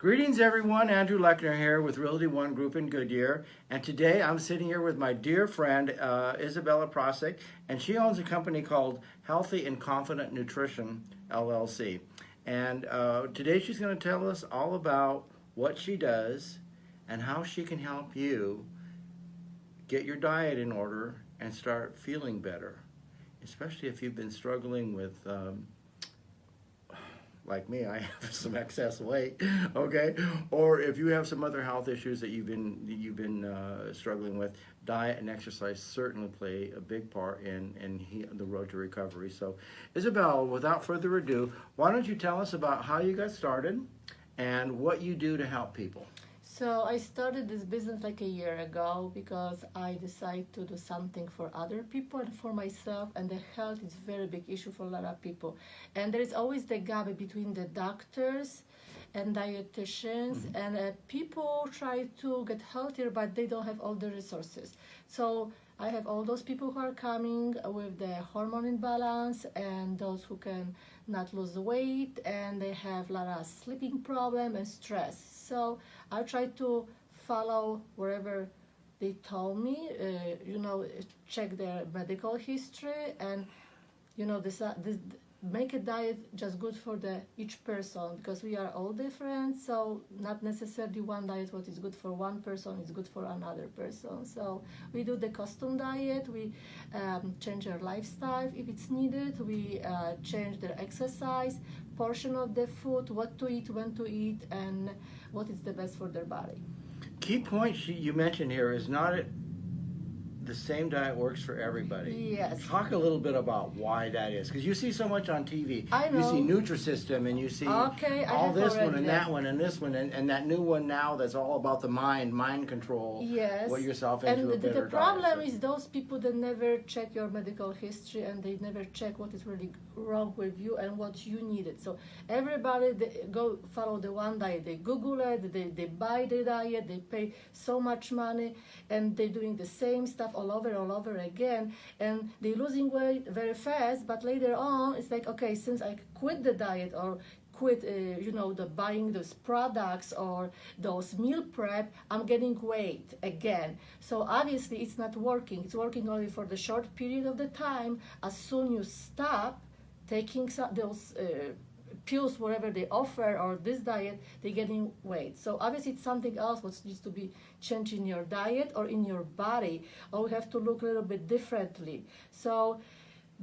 Greetings everyone, Andrew Lechner here with Realty One Group in Goodyear, and today I'm sitting here with my dear friend Izabela Prasek, and she owns a company called Healthy and Confident Nutrition LLC. And today she's going to tell us all about what she does and how she can help you get your diet in order and start feeling better, especially if you've been struggling with like me, I have some excess weight, okay? Or if you have some other health issues that you've been struggling with, diet and exercise certainly play a big part in the road to recovery. So, Izabela, without further ado, why don't you tell us about how you got started and what you do to help people? So I started this business like a year ago because I decided to do something for other people and for myself, and the health is a very big issue for a lot of people. And there is always the gap between the doctors and dietitians, and people try to get healthier, but they don't have all the resources. So I have all those people who are coming with the hormone imbalance and those who can not lose weight, and they have a lot of sleeping problem and stress. So I try to follow wherever they told me, check their medical history, and this make a diet just good for each person, because we are all different. So not necessarily one diet what is good for one person is good for another person. So we do the custom diet. We change their lifestyle if it's needed. We change their exercise, portion of the food, what to eat, when to eat, and what is the best for their body. Key point you mentioned here is not the same diet works for everybody. Yes. Talk a little bit about why that is, because you see so much on TV. I know. You see Nutrisystem, and you see all this one and that one and this one, and that new one now that's all about the mind control. Yes. Put yourself into a and better the problem diet. is those people that never check your medical history, and they never check what is really wrong with you and what you needed. So everybody they go follow the one diet. They Google it, they buy the diet, they pay so much money, and they're doing the same stuff all over again, and they're losing weight very fast. But later on, it's like, okay, since I quit the diet or quit, the buying those products or those meal prep, I'm getting weight again. So obviously, it's not working. It's working only for the short period of the time. As soon you stop taking those pills, whatever they offer, or this diet, they're getting weight. So obviously it's something else what needs to be changed in your diet or in your body, or we have to look a little bit differently. So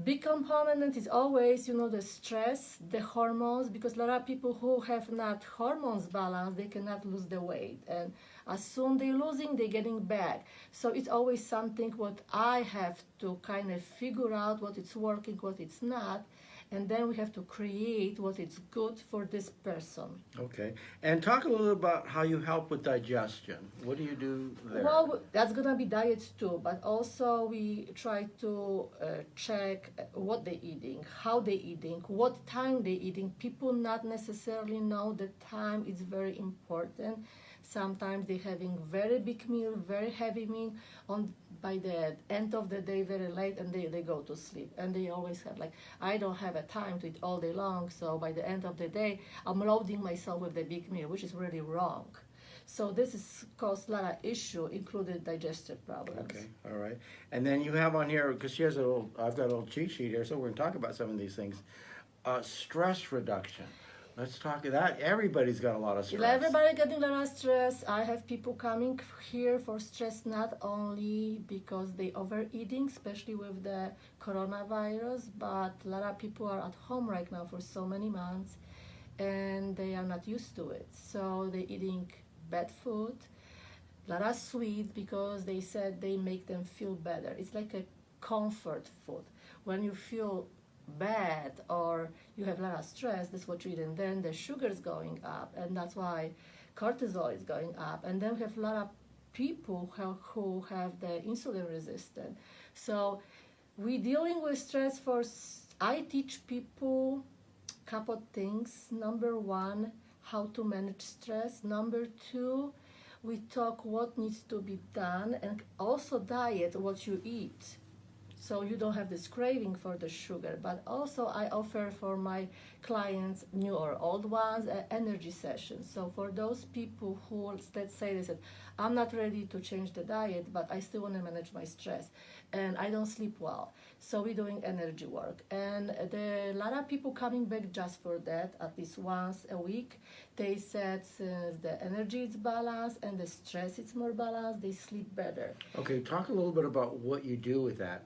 big component is always, the stress, the hormones, because a lot of people who have not hormones balanced, they cannot lose the weight. And as soon they're losing, they're getting back. So it's always something what I have to kind of figure out what it's working, what it's not. And then we have to create what is good for this person. Okay. And talk a little about how you help with digestion. What do you do there? Well, that's going to be diets too, but also we try to check what they're eating, how they're eating, what time they're eating. People not necessarily know the time is very important. Sometimes they're having very big meal, very heavy meal by the end of the day, very late, and they go to sleep. And they always have I don't have a time to eat all day long, so by the end of the day, I'm loading myself with the big meal, which is really wrong. So this is caused a lot of issue, including digestive problems. Okay, all right. And then you have on here, because I've got a little cheat sheet here, so we're going to talk about some of these things. Stress reduction. Let's talk of that. Everybody's got a lot of stress. Everybody getting a lot of stress. I have people coming here for stress not only because they overeating, especially with the coronavirus, but a lot of people are at home right now for so many months, and they are not used to it. So they're eating bad food, a lot of sweets, because they said they make them feel better. It's like a comfort food. When you feel bad or you have a lot of stress, that's what you eat, and then the sugar is going up, and that's why cortisol is going up. And then we have a lot of people who have the insulin resistant. So we're dealing with stress. I teach people a couple of things. Number one, how to manage stress. Number two, we talk what needs to be done, and also diet, what you eat, so you don't have this craving for the sugar. But also I offer for my clients, new or old ones, energy sessions. So for those people who, let's say they said, I'm not ready to change the diet, but I still want to manage my stress and I don't sleep well. So we're doing energy work. And there are a lot of people coming back just for that, at least once a week. They said since the energy is balanced and the stress is more balanced, they sleep better. Okay, talk a little bit about what you do with that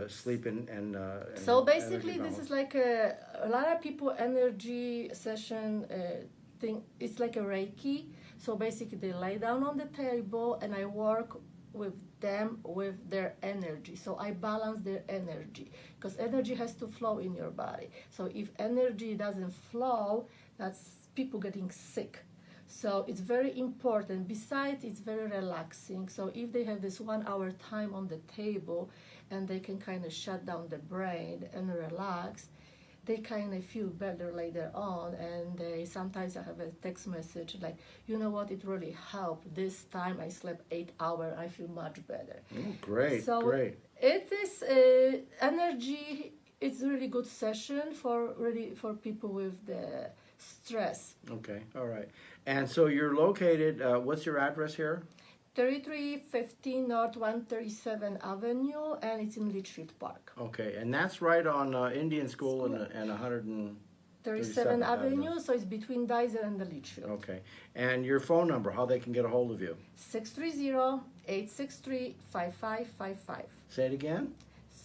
sleep and So basically, energy this balance. is like a lot of people energy session thing. It's like a Reiki. So basically, they lay down on the table, and I work with them with their energy. So I balance their energy because energy has to flow in your body. So if energy doesn't flow, that's people getting sick. So it's very important. Besides, it's very relaxing. So if they have this 1 hour time on the table and they can kind of shut down the brain and relax, they kind of feel better later on. And they sometimes I have a text message like, you know what, it really helped. This time I slept 8 hours, I feel much better. Oh, great, So great. it is energy. It's a really good session for people with the stress. Okay, all right. And so you're located, what's your address here? 3315 North 137 Avenue, and it's in Litchfield Park. Okay, and that's right on Indian School and 137 37 Avenue, so it's between Dizer and the Litchfield. Okay, and your phone number, how they can get a hold of you? 630-863-5555. Say it again?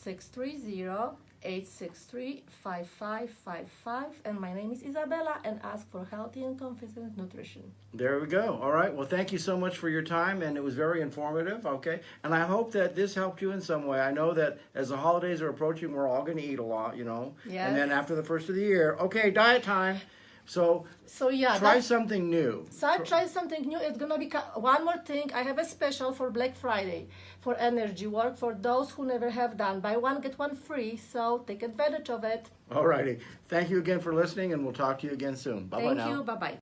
630-863-5555, and my name is Izabela, and ask for Healthy and Confident Nutrition. There we go. All right. Well, thank you so much for your time, and it was very informative. Okay. And I hope that this helped you in some way. I know that as the holidays are approaching, we're all going to eat a lot, you know. Yes. And then after the first of the year, okay, diet time. So yeah, try something new. So I tried something new. It's gonna be one more thing. I have a special for Black Friday for energy work for those who never have done. Buy one, get one free. So take advantage of it. All righty. Thank you again for listening, and we'll talk to you again soon. Bye-bye Thank now. you. Bye-bye.